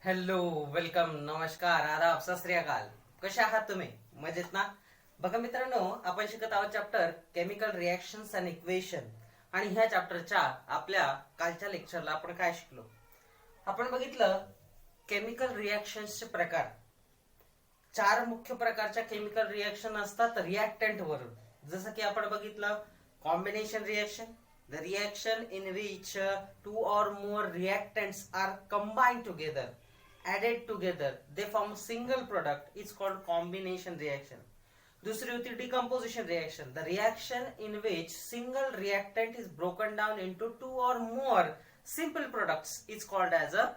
Hello, welcome, नमस्कार, आदाब, सत श्री अकाल. कसे आहात तुम्ही? मजेत ना? बघा मित्रांनो, आपण शिकत आहोत chapter chemical reactions and equation. आणि ह्या चॅप्टरच्या आपल्या कालच्या लेक्चरला आपण काय शिकलो? आपण बघितलं केमिकल रिएक्शन्सचे प्रकार. 4 मुख्य प्रकारच्या केमिकल रिएक्शन असतात रिएक्टंट वरून. जसं की आपण बघितलं combination reaction, the reaction in which two or more reactants are combined together, added together, they form a single product is called combination reaction. दूसरी होती decomposition reaction, the reaction in which single reactant is broken down into two or more simple products is called as a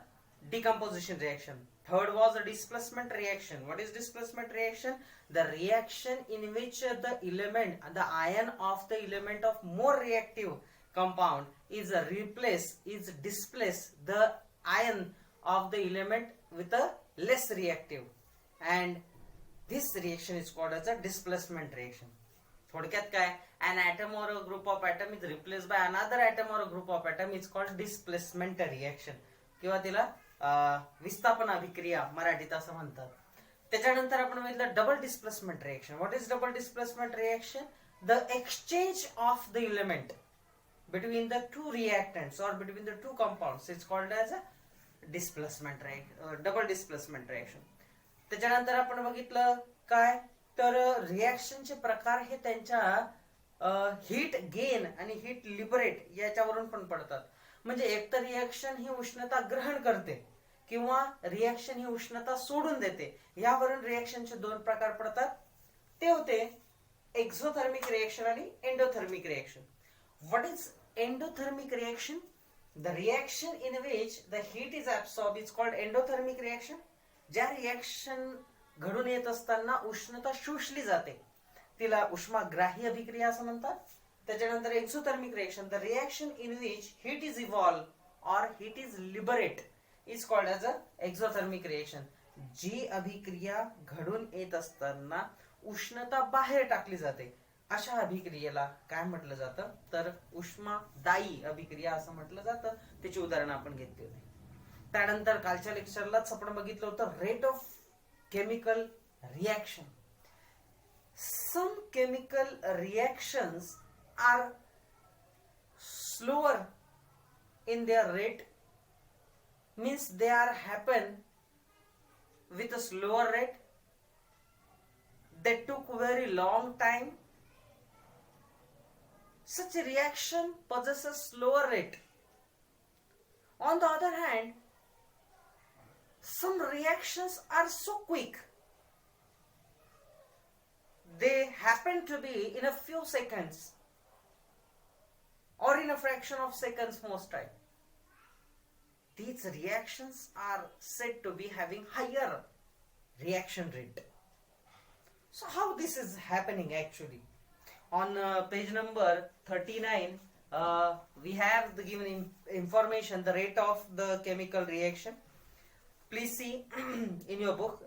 decomposition reaction. Third was a displacement reaction. What is displacement reaction? The reaction in which the element, the ion of the element of more reactive compound is displace the ion of the element with a less reactive, and this reaction is called as a displacement reaction. थोडक्यात काय, an atom or a group of atom is replaced by another atom or a group of atom is called displacement reaction, किंवा तिला विस्थापन अभिक्रिया मराठीत असं म्हणतात. त्याच्यानंतर आपण बघितलं double displacement reaction. What is double displacement reaction? The exchange of the element between the two reactants or between the two compounds is called as a displacement reaction, double displacement reaction. त्याच्यानंतर आपण बघितलं काय, तर रिएक्शनचे प्रकार हे त्यांच्या heat gain आणि heat liberate याच्यावरून पण पडतात. म्हणजे एक तर रिएक्शन ही उष्णता ग्रहण करते किंवा रिएक्शन ही उष्णता सोडून देते, यावरून रिएक्शनचे 2 प्रकार पडतात. ते होते एक्झोथर्मिक रिएक्शन आणि endothermic reaction. What is endothermic reaction? The reaction in which the heat is absorbed is called endothermic reaction. ज्या रिएक्शन घडून येत असताना उष्णता शोषली जाते तिला उष्माग्राही अभिक्रिया असं म्हणतात. त्याच्यानंतर exothermic reaction, the reaction in which heat is evolve और heat is liberate is called as a exothermic reaction. जी अभिक्रिया घडून येत असताना उष्णता बाहेर टाकली जाते अशा अभिक्रियेला काय म्हटलं जातं, तर उष्मादायी अभिक्रिया असं म्हटलं जातं. त्याची उदाहरणं आपण घेतली होती. त्यानंतर कालच्या लेक्चरलाच आपण बघितलं होतं rate of chemical reaction. Some chemical reactions are slower in their rate, means they are happen with a slower rate, they took very long time. Such a reaction possesses slower rate. On the other hand, some reactions are so quick. They happen to be in a few seconds or in a fraction of seconds most time. These reactions are said to be having higher reaction rate. So how this is happening actually? On page number 39, we have the given information, the rate of the chemical reaction. Please see in your book.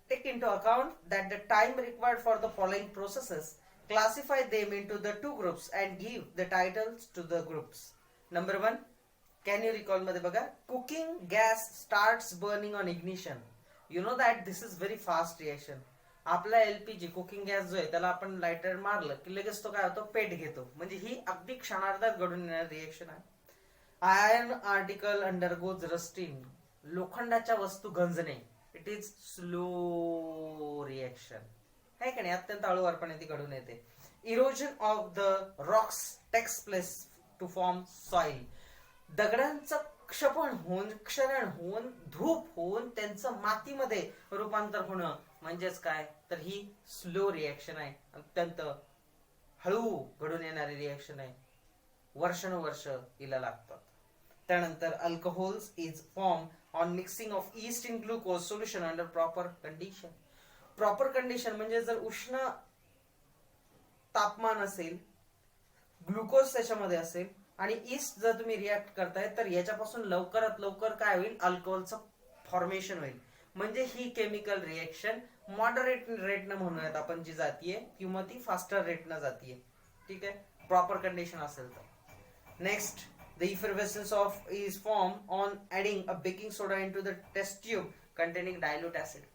Take into account that the time required for the following processes. Classify them into the 2 groups and give the titles to the groups. Number 1, can you recall मध्ये बघा, cooking gas starts burning on ignition. You know that this is very fast reaction. आपला LPG cooking gas जो आहे त्याला आपण lighter मारलं की लगेच तो काय होतो, पेट घेतो. म्हणजे ही अगदी क्षणार्धात घडून येणारी रिएक्शन आहे. आयर्न आर्टिकल अंडरगोज रस्टिंग, लोखंडाच्या वस्तू गंजणे, इट इज स्लो रिएक्शन आहे का नाही, अत्यंत हळूवारपणे ती घडून येते. Erosion of the rocks takes place to form soil, दगडांचं क्षरण होऊन धूप होऊन त्यांचं मातीमध्ये रूपांतर होणं म्हणजेच काय, तर ही स्लो रिएक्शन आहे, अत्यंत हळू घडून येणारी रिएक्शन आहे, वर्षानुवर्ष हिला लागतात. त्यानंतर alcohols is form on mixing of east in glucose solution under proper condition. Proper condition म्हणजे जर उष्ण तापमान असेल, ग्लुकोज त्याच्यामध्ये असेल आणि ईस्ट जर तुम्ही रिॲक्ट करताय तर याच्यापासून लवकरात लवकर काय होईल, अल्कोहोलचं फॉर्मेशन होईल. म्हणजे ही केमिकल रिएक्शन मॉडरेट रेटनं म्हणूयात आपण जी जातीये किंवा ती फास्टर रेटनं जातीये. ठीक आहे, प्रॉपर कंडिशन असेल तर. Next The effervescence of is formed on adding a baking soda into the test tube containing dilute acid.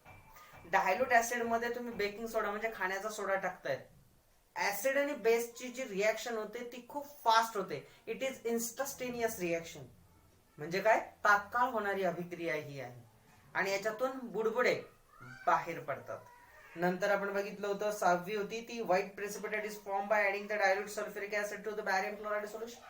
Dilute acid मध्ये तुम्ही बेकिंग सोडा म्हणजे खाण्याचा सोडा टाकतायत. ऍसिड आणि बेसची जी रिॲक्शन होते ती खूप फास्ट होते. It is instantaneous reaction. म्हणजे काय, तात्काळ होणारी अभिक्रिया ही आहे आणि याच्यातून बुडबुडे बाहेर पडतात. नंतर आपण बघितलं होतं 6वी होती ती white precipitate is form by adding the dilute sulphuric acid to the barium chloride solution.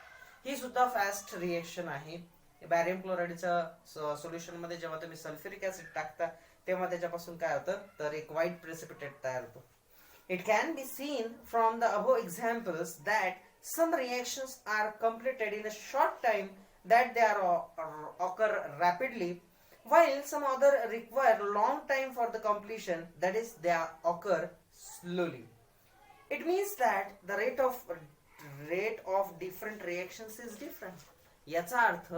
ही सुद्धा फास्ट रिएक्शन आहे. बॅरियम क्लोराइडच्या सोल्युशन मध्ये जेव्हा तुम्ही सल्फ्युरिक ऍसिड टाकता तेव्हा त्याच्यापासून काय होतं तर एक व्हाईट प्रेसिपिटेट तयार होतो. It can be seen from the above examples that some reactions are completed in a short time, that they are occur rapidly, while some other require long time for the completion, that is they occur slowly. It means that the rate of different reactions is different. याचा अर्थ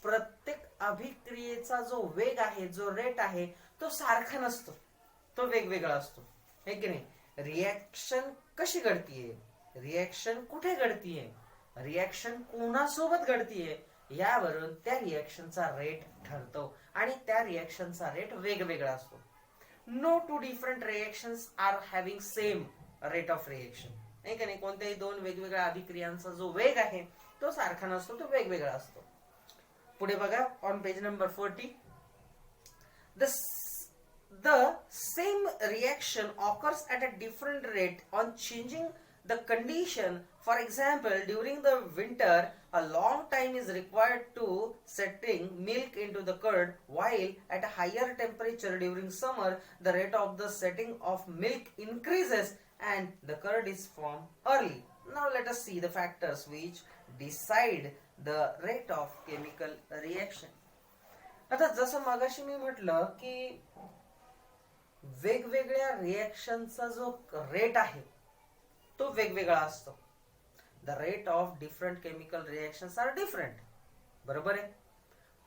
प्रत्येक अभिक्रियेचा जो वेग आहे, जो rate आहे, तो सारखा नसतो, तो वेगवेगळा असतो, है की नाही. रिएक्शन कशी घडतीये, रिएक्शन कुठे घडतीये, रिएक्शन कोणासोबत घडतीये यावरून त्या रिएक्शनचा रेट ठरतो आणि त्या रिएक्शनचा रेट वेगवेगळा असतो. No two different reactions are having same rate of reaction, आहे का नाही. कोणत्याही दोन वेगवेगळ्या अभिक्रियांचा जो वेग आहे तो सारखा नसतो, तो वेगवेगळा असतो. पुढे बघा on page number 40, the same reaction occurs at a different rate on changing the condition. For example, during the winter a long time is required to setting milk into the curd, while at a higher temperature during summer the rate of the setting of milk increases and the curd is formed early. Now let us see the factors which decide the rate of chemical reaction. आता जसं मगाशी मी म्हटलं की वेगवेगळ्या रिएक्शनचा जो rate आहे तो वेगवेगळा असतो. The rate of different chemical reactions are different, बरोबर आहे.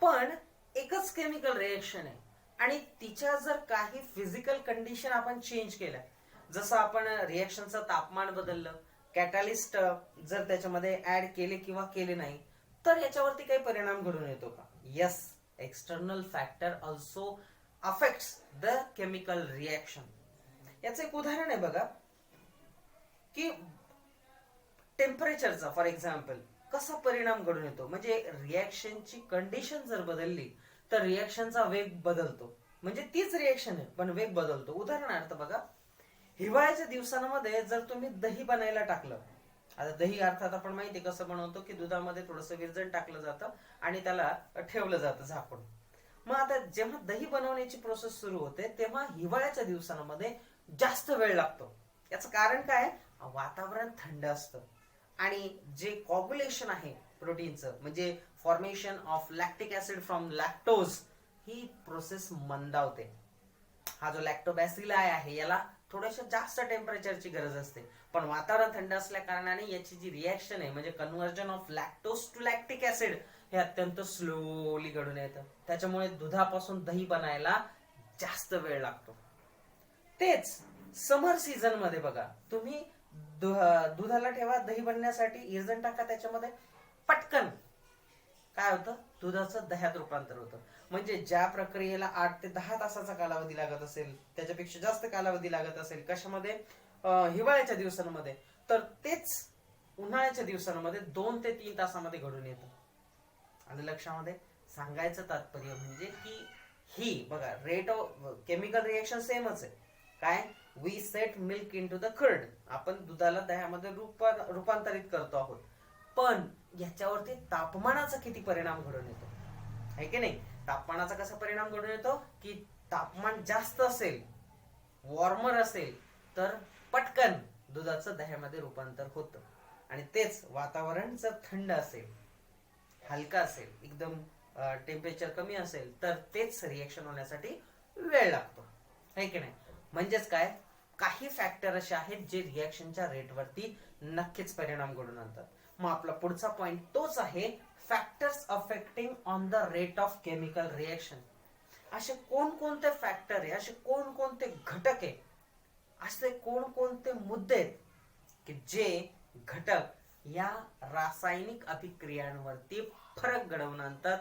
पण एकच केमिकल रिएक्शन आहे आणि तिच्या जर काही फिजिकल कंडिशन आपण चेंज केल्या, जसं आपण रिएक्शनचं तापमान बदललं, कॅटॅलिस्ट जर त्याच्यामध्ये ऍड केले किंवा केले नाही तर याच्यावरती काही परिणाम घडून येतो का. Yes, external factor also affects the chemical reaction. याचं एक उदाहरण आहे बघा की टेम्परेचरचा फॉर एक्झाम्पल कसा परिणाम घडून येतो. म्हणजे रिएक्शनची कंडिशन जर बदलली तर रिएक्शनचा वेग बदलतो. म्हणजे तीच रिएक्शन आहे पण वेग बदलतो. उदाहरणार्थ बघा, हिवाळ्याच्या दिवसांमध्ये जर तुम्ही दही बनायला टाकलं, आता दही अर्थात आपण माहिती कसं बनवतो की दुधामध्ये थोडंसं विरजण टाकलं जातं आणि त्याला ठेवलं जातं झाकून. मग आता जेव्हा दही बनवण्याची प्रोसेस सुरू होते तेव्हा हिवाळ्याच्या दिवसांमध्ये जास्त वेळ लागतो. याचं कारण काय, वातावरण थंड असतं आणि जे कॉग्युलेशन आहे प्रोटीनचं, म्हणजे formation of lactic acid from lactose, ही प्रोसेस मंदावते. हा जो लॅक्टोबॅसिला आहे याला थोड्याशा जास्त टेम्परेचरची गरज असते, पण वातावरण थंड असल्या कारणाने याची जी रिएक्शन आहे म्हणजे conversion of lactose to lactic acid हे अत्यंत स्लोली घडून येतं. त्याच्यामुळे दुधापासून दही बनायला जास्त वेळ लागतो. तेच समर सीझन मध्ये बघा, तुम्ही दुधाला ठेवा, दही बनण्यासाठी इरजण टाका, त्याच्यामध्ये पटकन काय होतं, दुधाचं दह्यात रूपांतर होतं. म्हणजे ज्या प्रक्रियेला 8 ते 10 तासाचा कालावधी लागत असेल त्याच्यापेक्षा जास्त कालावधी लागत असेल कशामध्ये, हिवाळ्याच्या दिवसांमध्ये, तर तेच उन्हाळ्याच्या दिवसांमध्ये 2 ते 3 तासामध्ये घडून येतं. आणि लक्षामध्ये सांगायचं तात्पर्य म्हणजे की ही बघा रेट ऑफ केमिकल रिएक्शन सेमच आहे. काय, we set milk into the curd, आपण दुधाला दह्यामध्ये रूपांतरित करतो आहोत, पण याच्यावरती तापमानाचा किती परिणाम घडून येतो, आहे की नाही. तापमानाचा कसा परिणाम घडून येतो की तापमान जास्त असेल, वॉर्मर असेल तर पटकन दुधाचं दह्यामध्ये रूपांतर होतं. आणि तेच वातावरण जर थंड असेल, हलका असेल, एकदम टेम्परेचर कमी असेल तर तेच रिएक्शन होण्यासाठी वेळ लागतो, है की नाही. म्हणजेच काय, काही फॅक्टर असे आहेत जे रिएक्शनच्या रेटवरती नक्कीच परिणाम घडून आणतात. मग आपला पुढचा पॉइंट तोच आहे, factors affecting on the rate of chemical reaction. असे कोणकोणते फॅक्टर आहे, असे कोणकोणते घटक आहे, असे कोणकोणते मुद्दे आहेत की जे घटक या रासायनिक अभिक्रियांवरती फरक घडवून आणतात,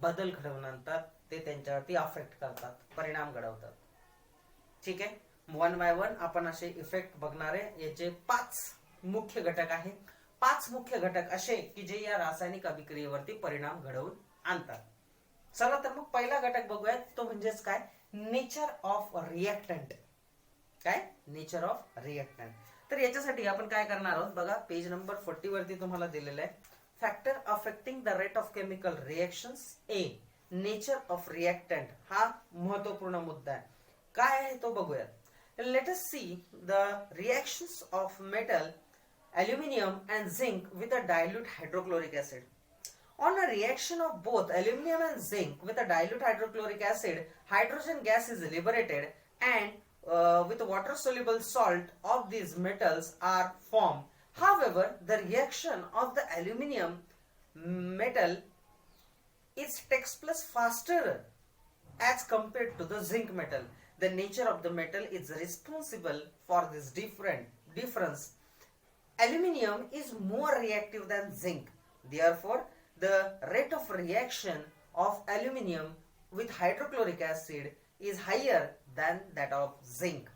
बदल घडवून आणतात, ते त्यांच्यावरती अफेक्ट करतात, परिणाम घडवतात. ठीक आहे, वन बाय वन आपण असे इफेक्ट बघणार आहे. याचे 5 मुख्य घटक आहे. 5 मुख्य घटक असे की जे या रासायनिक अभिक्रियेवरती परिणाम घडवून आणतात. चला तर मग पहिला घटक बघूयात, तो म्हणजेच काय, नेचर ऑफ रिएक्टंट. काय, नेचर ऑफ रिएक्टंट. तर याच्यासाठी आपण काय करणार आहोत बघा, पेज नंबर 40 वरती तुम्हाला दिलेलं आहे. Factor affecting the rate of chemical reactions A, nature of reactant हा महत्वपूर्ण मुद्दा आहे. काय आहे तो बघूयात. Let us see the reactions of metal aluminum and zinc with a dilute hydrochloric acid. On a reaction of both aluminum and zinc with a dilute hydrochloric acid, hydrogen gas is liberated and with water soluble salt of these metals are formed. However, the reaction of the aluminum metal takes place faster as compared to the zinc metal. The nature of the metal is responsible for this difference. Aluminium is more reactive than zinc. Therefore, the rate of reaction of aluminium with hydrochloric acid is higher than that of zinc.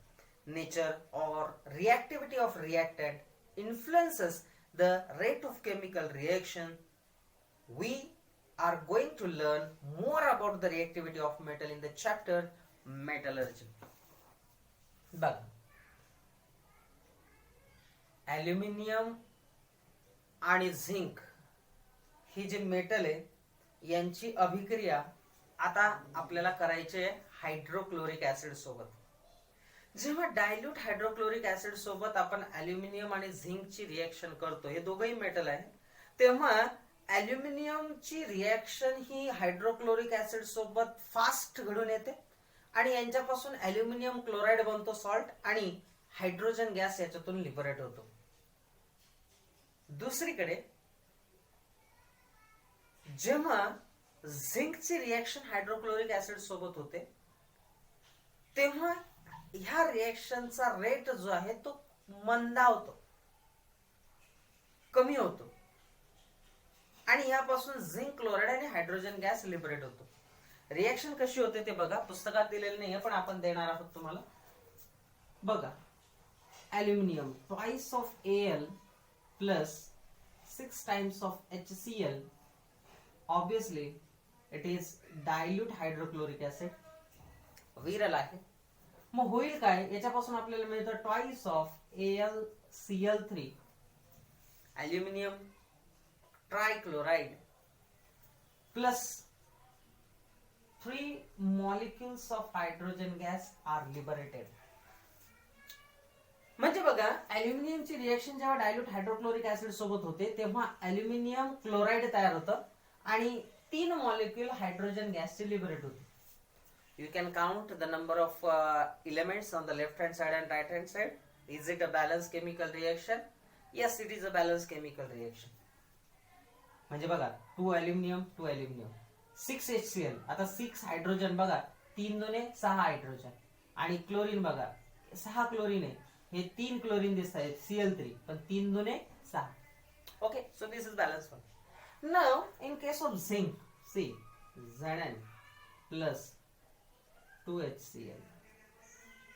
Nature or reactivity of reactant influences the rate of chemical reaction. We are going to learn more about the reactivity of metal in the chapter metallurgy. बघा, aluminium आणि zinc ही G metal आहे यांची अभिक्रिया आता आपल्याला करायची आहे hydrochloric acid सोबत. जेव्हा डायल्यूट हायड्रोक्लोरिक ऍसिड सोबत आपण ॲल्युमिनियम आणि झिंकची रिएक्शन करतो, हे दोघंही मेटल आहे, तेव्हा ॲल्युमिनियमची रिएक्शन ही हायड्रोक्लोरिक ऍसिड सोबत फास्ट घडून येते आणि यांच्यापासून ॲल्युमिनियम क्लोराइड बनतो सॉल्ट आणि हायड्रोजन गॅस याच्यातून लिबरेट होतो. दुसरीकडे जेव्हा झिंकची रिएक्शन हायड्रोक्लोरिक ऍसिड सोबत होते तेव्हा ह्या रिएक्शनचा रेट जो आहे तो मंदावतो, कमी होतो आणि यापासून झिंक क्लोराइड आणि हायड्रोजन गॅस लिबरेट होतो. रिएक्शन कशी होते ते बघा, पुस्तकात दिलेलं नाहीये पण आपण देणार आहोत तुम्हाला. बघा, aluminium twice of Al plus 6 times of HCl. Obviously, it is dilute hydrochloric acid. विरल आहे. मग होईल काय, याच्यापासून आपल्याला मिळतं twice of AlCl3. Aluminium trichloride plus 3 molecules of hydrogen gas are liberated. म्हणजे बघा, ॲल्युमिनियमची रिएक्शन जेव्हा डायल्यूट हायड्रोक्लोरिक ऍसिड सोबत होते तेव्हा ॲल्युमिनियम क्लोराइड तयार होतं आणि 3 मॉलिक्यूल हायड्रोजन गॅसचे लिबरेट होते. You can count the number of elements on the left hand side and right hand side. Is it a balance chemical reaction? Yes, it is a balance chemical reaction. म्हणजे बघा, 2 aluminium 2 aluminium 6 HCl. आता 6 hydrogen बघा, 3 दुने 6 hydrogen आणि chlorine बघा 6 chlorine आहे, हे 3 chlorine दिसत आहेत Cl3, पण 3 दुने 6. Okay, so this is balance one. Now in case of zinc, see Zn plus 2 HCl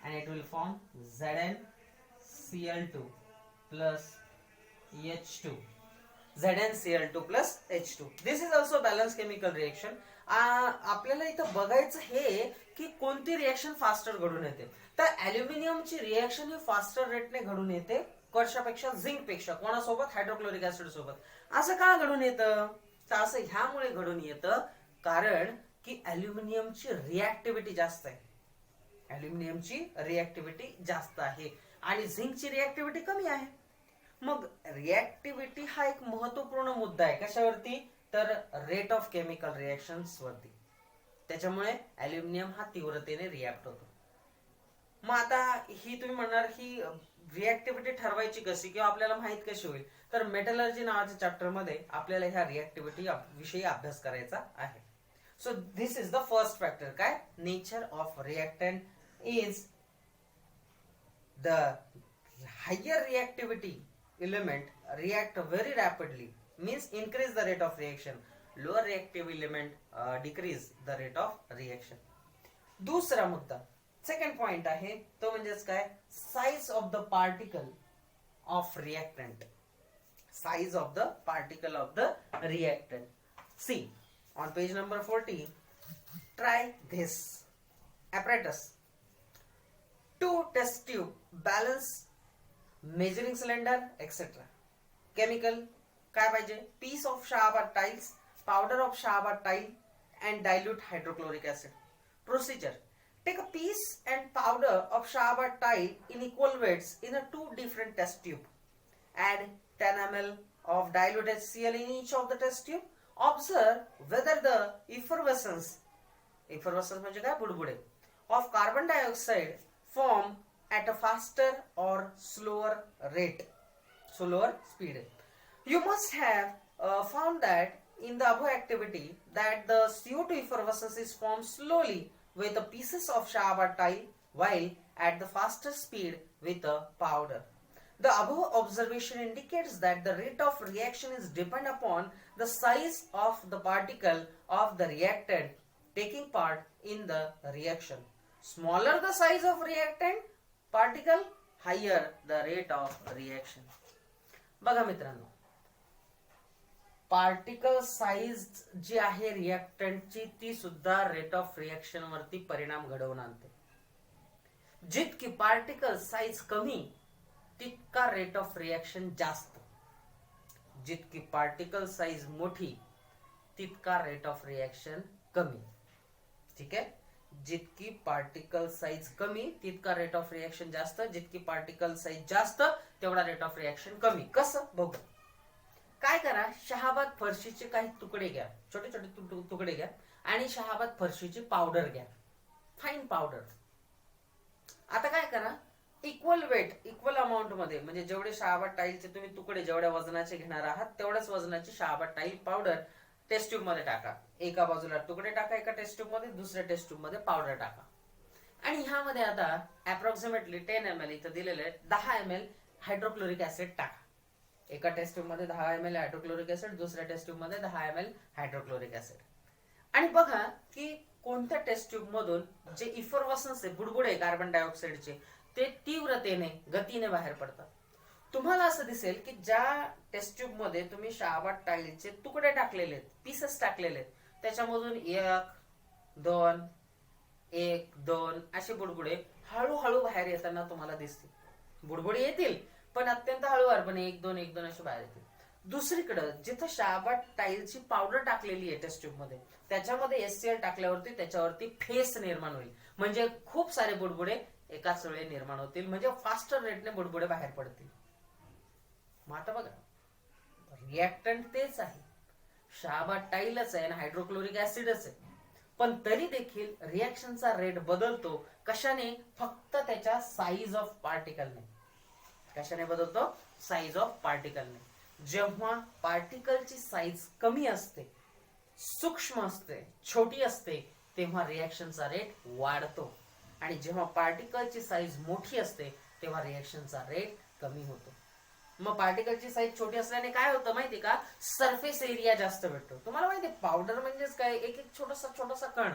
and it will form ZnCl2 plus H2. ZnCl2 plus H2. This is also balanced chemical reaction. आपल्याला इथं बघायचं हे की कोणती reaction faster घडून येते. तर ॲल्युमिनियमची reaction ही faster रेटने घडून येते कशापेक्षा, झिंक पेक्षा. कोणासोबत? हायड्रोक्लोरिक ऍसिड सोबत. असं का घडून येतं? तर असं ह्यामुळे घडून येतं कारण की ॲल्युमिनियमची रिएक्टिव्हिटी जास्त आहे. ॲल्युमिनियमची रिएक्टिव्हिटी जास्त आहे आणि झिंकची रिएक्टिव्हिटी कमी आहे. मग रिएक्टिव्हिटी हा एक महत्वपूर्ण मुद्दा आहे. कशावरती? तर रेट ऑफ केमिकल रिएक्शन्स वरती. त्याच्यामुळे ॲल्युमिनियम हा तीव्रतेने रिॲक्ट होतो. मग आता ही तुम्ही म्हणणार ही रिएक्टिव्हिटी ठरवायची कशी किंवा आपल्याला माहित कशी होईल? तर मेटलर्जी नावाच्या चॅप्टर मध्ये आपल्याला ह्या रिएक्टिव्हिटी विषयी अभ्यास करायचा आहे. So this is the first factor. काय? Nature of reactant is the higher reactivity element react very rapidly, means increase the rate of reaction. Lower reactive element decrease the rate of reaction. दुसरा मुद्दा, second point आहे तो म्हणजेच काय, size of the particle of reactant. Size of the particle of the reactant. See on page number 40, try this apparatus. Two test tube, balance, measuring cylinder, etc. Chemical काय पाहिजे, piece of Shahbaz tiles, powder of Shahbaz tile and dilute hydrochloric acid. Procedure: take a piece and powder of Shahbaz tile in equal weights in a two different test tube. Add 10 ml of diluted HCl in each of the test tube. Observe whether the effervescence म्हणजे काय, बुडबुडे, of carbon dioxide form at a faster or slower rate, slower speed. You must have found that in the above activity that the CO2 effervescence is formed slowly with the pieces of Shahbaz tile while at the faster speed with the powder. The above observation indicates that the rate of reaction is depend upon the size of the particle of the reactant taking part in the reaction. Smaller the size of reactant particle, higher the rate of reaction. बघा मित्रांनो, particle size जी आहे रिएक्टंटची ती सुद्धा rate of reaction वरती परिणाम घडवून आणते. जितकी पार्टिकल साइज कमी तितका रेट ऑफ रिएक्शन जास्त, जितकी पार्टिकल साइज मोठी तितका रेट ऑफ रिएक्शन कमी. ठीक आहे, जितकी पार्टिकल साइज कमी तितका रेट ऑफ रिएक्शन जास्त, जितकी पार्टिकल साइज जास्त तेवढा रेट ऑफ रिएक्शन कमी. कसं बघू. काय करा, शहाबाद फरशीचे काही तुकडे घ्या, छोटे छोटे तुकडे घ्या आणि शहाबाद फरशीची पावडर घ्या, फाईन पावडर. आता काय करा, इक्वल वेट, इक्वल अमाऊंट मध्ये, म्हणजे जेवढे शहाबाद टाईलचे तुम्ही तुकडे जेवढ्या वजनाचे घेणार आहात तेवढ्याच वजनाची Shahabad tile powder test tube मध्ये टाका. एका बाजूला तुकडे टाका एका टेस्ट ट्यूब मध्ये, दुसऱ्या टेस्ट ट्यूब मध्ये पावडर टाका. आणि ह्यामध्ये आता अप्रॉक्सिमेटली 10 ml इथं दिलेले 10 ml हायड्रोक्लोरिक ऍसिड टाका. एका टेस्ट ट्यूब मध्ये 10 ml हायड्रोक्लोरिक ऍसिड, दुसऱ्या टेस्ट ट्यूब मध्ये 10 ml हायड्रोक्लोरिक ऍसिड. आणि बघा की कोणत्या टेस्ट ट्यूब मधून जे इफरवसन्स आहे, बुडबुडे कार्बन डायऑक्साइडचे, ते तीव्रतेने गतीने बाहेर पडतात. तुम्हाला असं दिसेल की ज्या टेस्ट ट्यूब मध्ये तुम्ही शहाबाद टाईलचे तुकडे टाकलेले आहेत, पीसेस टाकलेले आहेत, त्याच्यामधून 1 2 असे बुडबुडे हळूहळू बाहेर येताना तुम्हाला दिसतील. बुडबुडे येतील पण अत्यंत हळूवारपणे 1 2 असे बाहेर येतील. दुसरीकडे जिथं शहाबाद टाईलची पावडर टाकलेली आहे टेस्ट ट्यूब मध्ये, त्याच्यामध्ये HCl टाकल्यावरती त्याच्यावरती फेस निर्माण होईल, म्हणजे खूप सारे बुडबुडे एकाच वेळी निर्माण होतील, म्हणजे फास्टर रेटने बुडबुडे बाहेर पडतील. मग आता बघा, रिएक्टंट तेच आहे, शहाबाद टाईलच आहे आणि हायड्रोक्लोरिक ऍसिडच आहे, पण तरी देखील रिएक्शनचा रेट बदलतो. कशाने? फक्त त्याच्या साईज ऑफ पार्टिकलने. कशाने बदलतो? साईज ऑफ पार्टिकलने. जेव्हा पार्टिकलची साईज कमी असते, सूक्ष्म असते, छोटी असते, तेव्हा रिएक्शनचा रेट वाढतो. आणि जेव्हा पार्टिकलची साईज मोठी असते तेव्हा रिएक्शनचा रेट कमी होतो. मग पार्टिकलची साईज छोटी असल्याने काय होतं माहिती का? सरफेस एरिया जास्त भेटतो. तुम्हाला माहिती पावडर म्हणजेच काय? एक एक छोटासा कण,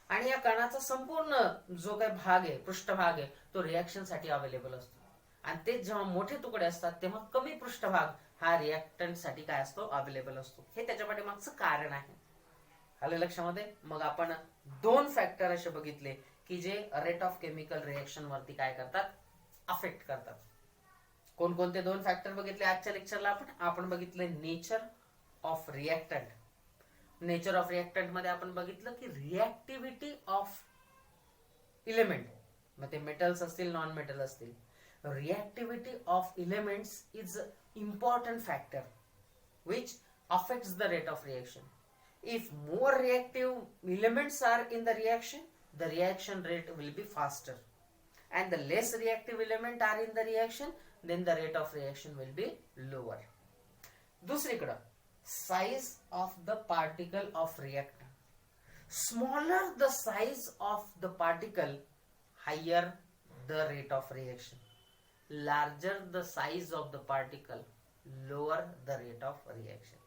आणि या कणाचा संपूर्ण जो काही भाग आहे, पृष्ठभाग आहे, तो रिएक्शन साठी अवेलेबल असतो. आणि ते जेव्हा मोठे तुकडे असतात तेव्हा कमी पृष्ठभाग हा रिएक्टंट साठी काय असतो? अवेलेबल असतो. हे त्याच्या पाठीमागचं कारण आहे. आलं लक्षामध्ये? मग आपण 2 फॅक्टर असे बघितले की जे रेट ऑफ केमिकल रिएक्शन वरती काय करतात? अफेक्ट करतात. कोणकोणते 2 फॅक्टर बघितले आजच्या लेक्चरला आपण बघितले nature of reactant. Nature of reactant मध्ये आपण बघितलं की रिएक्टिव्हिटी ऑफ इलेमेंट, मग ते मेटल्स असतील नॉन मेटल असतील, reactivity of elements is important factor which affects the rate of reaction. If more reactive elements are in the reaction rate will be faster, and the less reactive element are in the reaction, then the rate of reaction will be lower. दुसरीकडे size of the particle of reactant. Smaller the size of the particle, higher the rate of reaction. Larger the size of the particle lower the rate of reaction.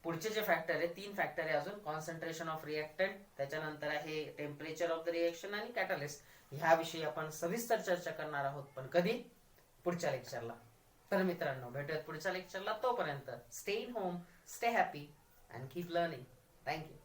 पुढचे जे factor आहे, 3 factor आहे अजून. Concentration of reactant, त्याच्यानंतर आहे temperature of the reaction आणि catalyst. ह्याविषयी आपण सविस्तर चर्चा करणार आहोत, पण कधी? पुढच्या लेक्चरला. तर मित्रांनो, भेटूयात पुढच्या लेक्चरला. तोपर्यंत stay in home, stay happy and keep learning. Thank you.